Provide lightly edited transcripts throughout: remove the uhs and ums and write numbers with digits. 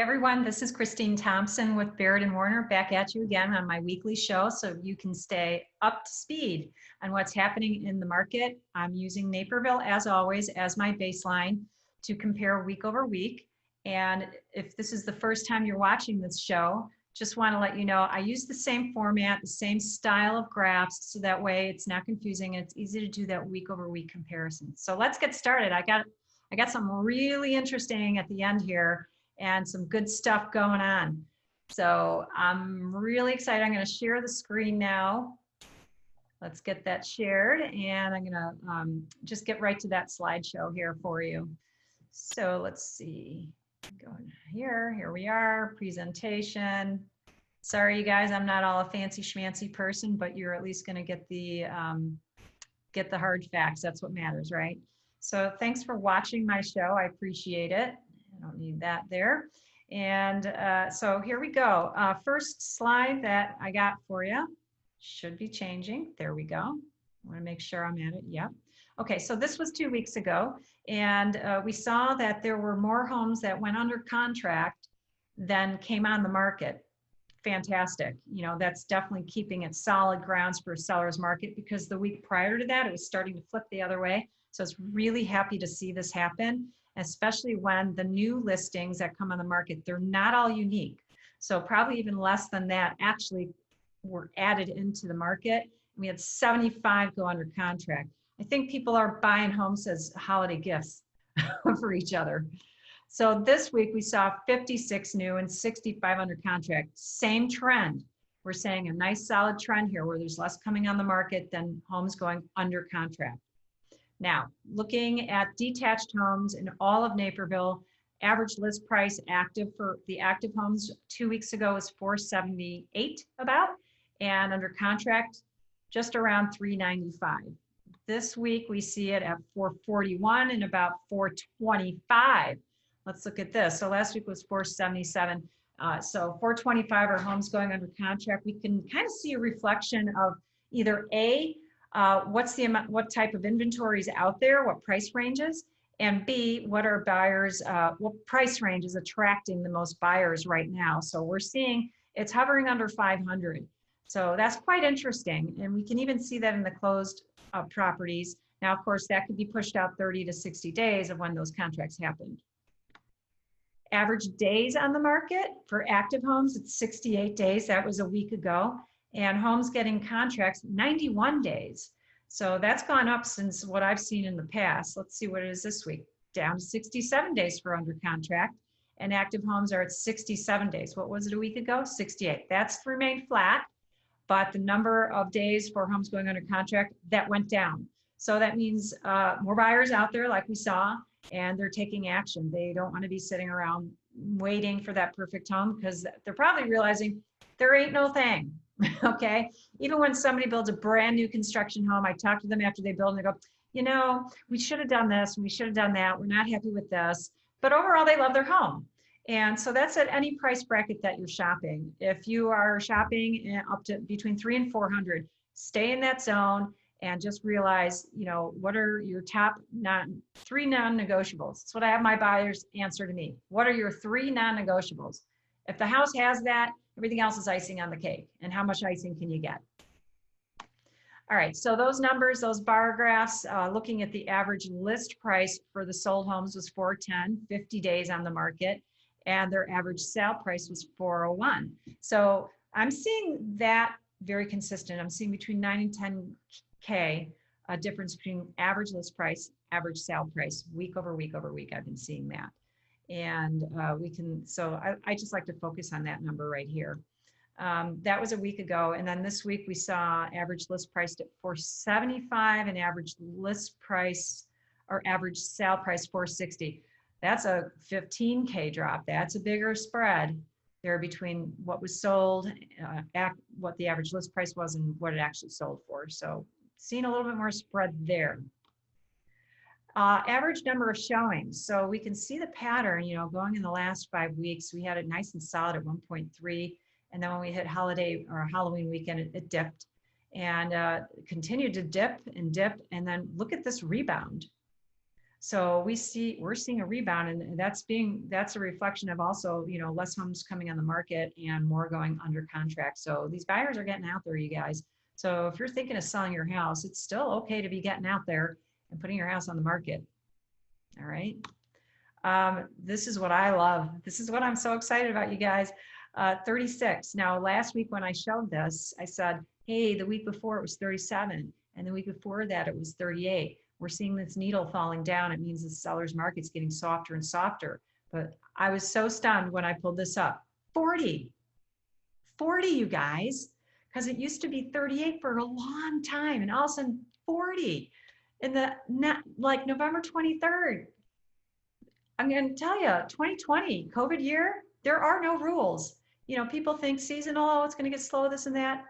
everyone, this is Christine Thompson with Barrett and Warner back at you again on my weekly show so you can stay up to speed on what's happening in the market. I'm using Naperville as always as my baseline to compare week over week. And if this is the first time you're watching this show, just want to let you know I use the same format, the same style of graphs, so that way it's not confusing and it's easy to do that week over week comparison. So let's get started. I got something really interesting at the end here and some good stuff going on. So I'm really excited. I'm going to share the screen now. Let's get that shared, and I'm going to just get right to that slideshow here for you. So let's see. Going here we are, presentation. Sorry, you guys, I'm not all a fancy schmancy person, but you're at least going to get the hard facts. That's what matters, right? So thanks for watching my show. I appreciate it. I don't need that there. And so here we go. First slide that I got for you should be changing. There we go. I want to make sure I'm at it. Yep. Okay, so this was 2 weeks ago, and we saw that there were more homes that went under contract than came on the market. Fantastic. You know, that's definitely keeping it solid grounds for a seller's market, because the week prior to that, it was starting to flip the other way. So it's really happy to see this happen, especially when the new listings that come on the market, they're not all unique. So probably even less than that actually were added into the market. We had 75 go under contract. I think people are buying homes as holiday gifts for each other. So this week we saw 56 new and 65 under contract. Same trend. We're saying a nice solid trend here where there's less coming on the market than homes going under contract. Now, looking at detached homes in all of Naperville, average list price active for the active homes 2 weeks ago was $478 about, and under contract just around $395. This week we see it at $441 and about $425. Let's look at this. So last week was $477. So $425 are homes going under contract. We can kind of see a reflection of either A, what's the amount, what type of inventory is out there, what price ranges, and B, what are buyers, what price range is attracting the most buyers right now. So we're seeing it's hovering under 500. So that's quite interesting. And we can even see that in the closed properties. Now, of course, that could be pushed out 30 to 60 days of when those contracts happened. Average days on the market for active homes, it's 68 days. That was a week ago. And homes getting contracts, 91 days. So that's gone up since what I've seen in the past. Let's see what it is this week. Down to 67 days for under contract. And active homes are at 67 days. What was it a week ago? 68. That's remained flat. But the number of days for homes going under contract, that went down. So that means more buyers out there like we saw, and they're taking action. They don't want to be sitting around waiting for that perfect home, because they're probably realizing there ain't no thing. Okay. Even when somebody builds a brand new construction home, I talk to them after they build and they go, you know, we should have done this and we should have done that. We're not happy with this, but overall they love their home. And so that's at any price bracket that you're shopping. If you are shopping up to between 300 and 400, stay in that zone and just realize, you know, what are your top three non-negotiables? That's what I have my buyers answer to me. What are your three non-negotiables? If the house has that, everything else is icing on the cake. And how much icing can you get? All right, so those numbers, those bar graphs, looking at the average list price for the sold homes was $410, 50 days on the market, and their average sale price was $401. So I'm seeing that very consistent. I'm seeing between 9 and 10K a difference between average list price, average sale price, week over week over week. I've been seeing that. And I just like to focus on that number right here. That was a week ago. And then this week we saw average list priced at $475 and average list price or average sale price $460. That's a 15K drop. That's a bigger spread there between what was sold, what the average list price was and what it actually sold for. So seeing a little bit more spread there. Average number of showings. So we can see the pattern, you know, going in the last 5 weeks, we had it nice and solid at 1.3. And then when we hit holiday or Halloween weekend, it dipped and continued to dip and dip. And then look at this rebound. So we're seeing a rebound, and that's a reflection of also, less homes coming on the market and more going under contract. So these buyers are getting out there, you guys. So if you're thinking of selling your house, it's still okay to be getting out there and putting your house on the market. All right. This is what I love. This is what I'm so excited about, you guys. 36. Now, last week when I showed this, I said, hey, the week before it was 37, and the week before that it was 38. We're seeing this needle falling down. It means the seller's market's getting softer and softer. But I was so stunned when I pulled this up. 40, you guys, because it used to be 38 for a long time, and all of a sudden 40 in the like November 23rd. I'm going to tell you, 2020, COVID year, there are no rules. People think seasonal, oh, it's going to get slow, this and that.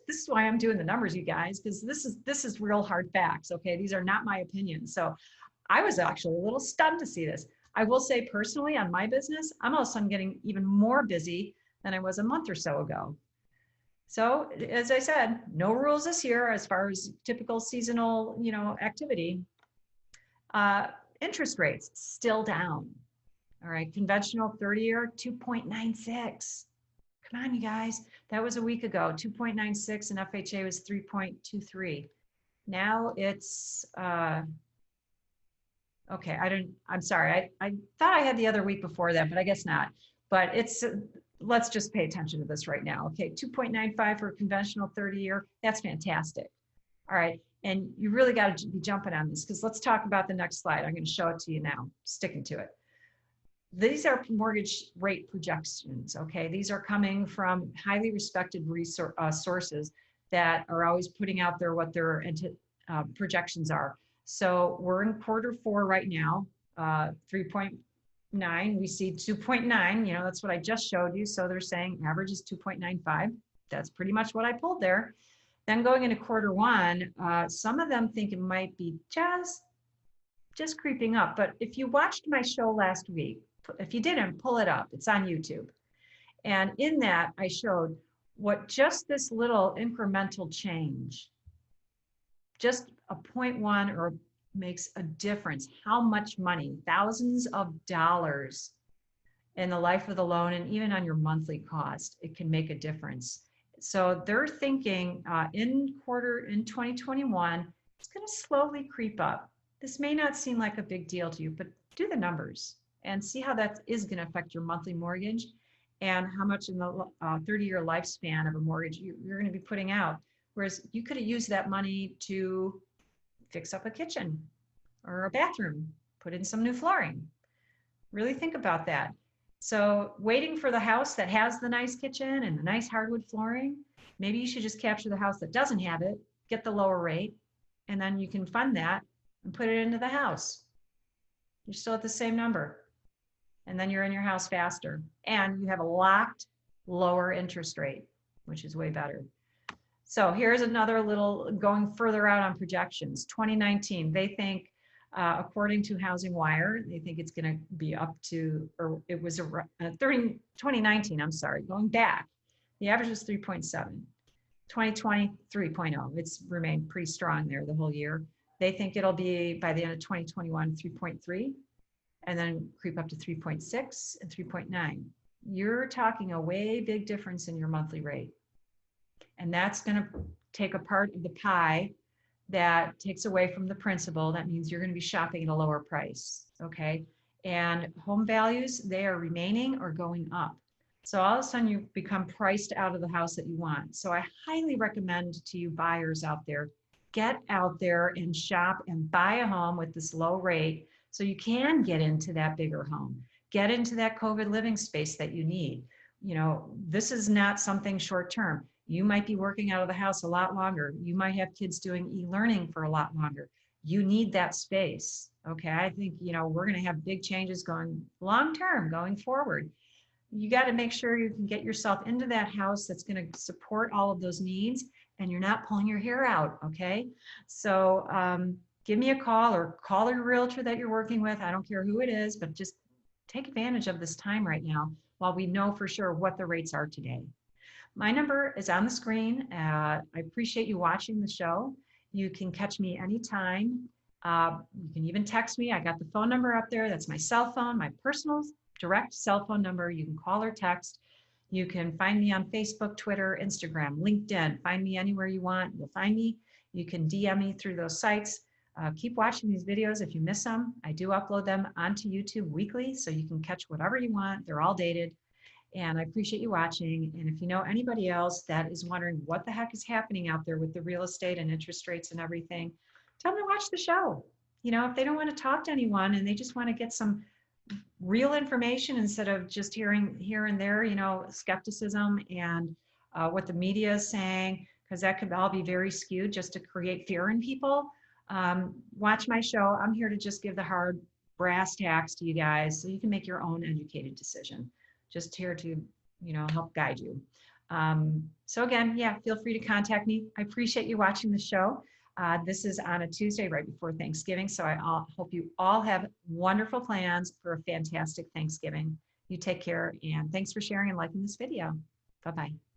This is why I'm doing the numbers, you guys, because this is real hard facts. Okay. These are not my opinions. So I was actually a little stunned to see this. I will say personally on my business, I'm all of a sudden getting even more busy than I was a month or so ago. So as I said, no rules this year as far as typical seasonal, activity. Interest rates still down. All right, conventional 30-year 2.96. Come on, you guys. That was a week ago, 2.96, and FHA was 3.23. Now it's okay. I'm sorry. I thought I had the other week before that, but I guess not. But let's just pay attention to this right now. Okay, 2.95 for a conventional 30-year. That's fantastic. All right. And you really got to be jumping on this, because let's talk about the next slide. I'm going to show it to you now, sticking to it. These are mortgage rate projections, okay? These are coming from highly respected sources that are always putting out there what their projections are. So we're in Q4 right now, 3.9, we see 2.9, that's what I just showed you. So they're saying average is 2.95. That's pretty much what I pulled there. Then going into Q1, some of them think it might be just creeping up. But if you watched my show last week, if you didn't, pull it up. It's on YouTube. And in that, I showed what just this little incremental change, just a 0.1 or makes a difference. How much money, thousands of dollars in the life of the loan, and even on your monthly cost, it can make a difference. So they're thinking in 2021, it's going to slowly creep up. This may not seem like a big deal to you, but do the numbers and see how that is going to affect your monthly mortgage and how much in the 30-year lifespan of a mortgage you're going to be putting out. Whereas you could have used that money to fix up a kitchen or a bathroom, put in some new flooring. Really think about that. So waiting for the house that has the nice kitchen and the nice hardwood flooring, maybe you should just capture the house that doesn't have it, get the lower rate, and then you can fund that and put it into the house. You're still at the same number. And then you're in your house faster. And you have a locked lower interest rate, which is way better. So here's another little going further out on projections. 2019, they think, according to Housing Wire, they think it's going to be up to, or it was 2019, I'm sorry, going back, the average was 3.7. 2020, 3.0. It's remained pretty strong there the whole year. They think it'll be by the end of 2021, 3.3, and then creep up to 3.6 and 3.9. You're talking a way big difference in your monthly rate. And that's going to take a part of the pie that takes away from the principal. That means you're going to be shopping at a lower price, okay? And home values, they are remaining or going up. So all of a sudden you become priced out of the house that you want. So I highly recommend to you buyers out there, get out there and shop and buy a home with this low rate so you can get into that bigger home, get into that COVID living space that you need. This is not something short term. You might be working out of the house a lot longer. You might have kids doing e-learning for a lot longer. You need that space, okay? I think, we're gonna have big changes going long-term, going forward. You gotta make sure you can get yourself into that house that's gonna support all of those needs and you're not pulling your hair out, okay? So give me a call or call your realtor that you're working with. I don't care who it is, but just take advantage of this time right now while we know for sure what the rates are today. My number is on the screen. I appreciate you watching the show. You can catch me anytime You can even text me. I got the phone number up there. That's my cell phone, my personal direct cell phone number. You can call or text. You can find me on Facebook, Twitter, Instagram, LinkedIn. Find me anywhere you want. You'll find me. You can DM me through those sites. Keep watching these videos if you miss them. I do upload them onto YouTube weekly, so you can catch whatever you want. They're all dated. And I appreciate you watching. And if you know anybody else that is wondering what the heck is happening out there with the real estate and interest rates and everything, tell them to watch the show. You know, if they don't want to talk to anyone and they just want to get some real information instead of just hearing here and there, you know, skepticism and what the media is saying, because that could all be very skewed just to create fear in people. Watch my show. I'm here to just give the hard brass tacks to you guys so you can make your own educated decision. Just here to, you know, help guide you. So again, yeah, feel free to contact me. I appreciate you watching the show. This is on a Tuesday right before Thanksgiving, so I hope you all have wonderful plans for a fantastic Thanksgiving. You take care, and thanks for sharing and liking this video. Bye-bye.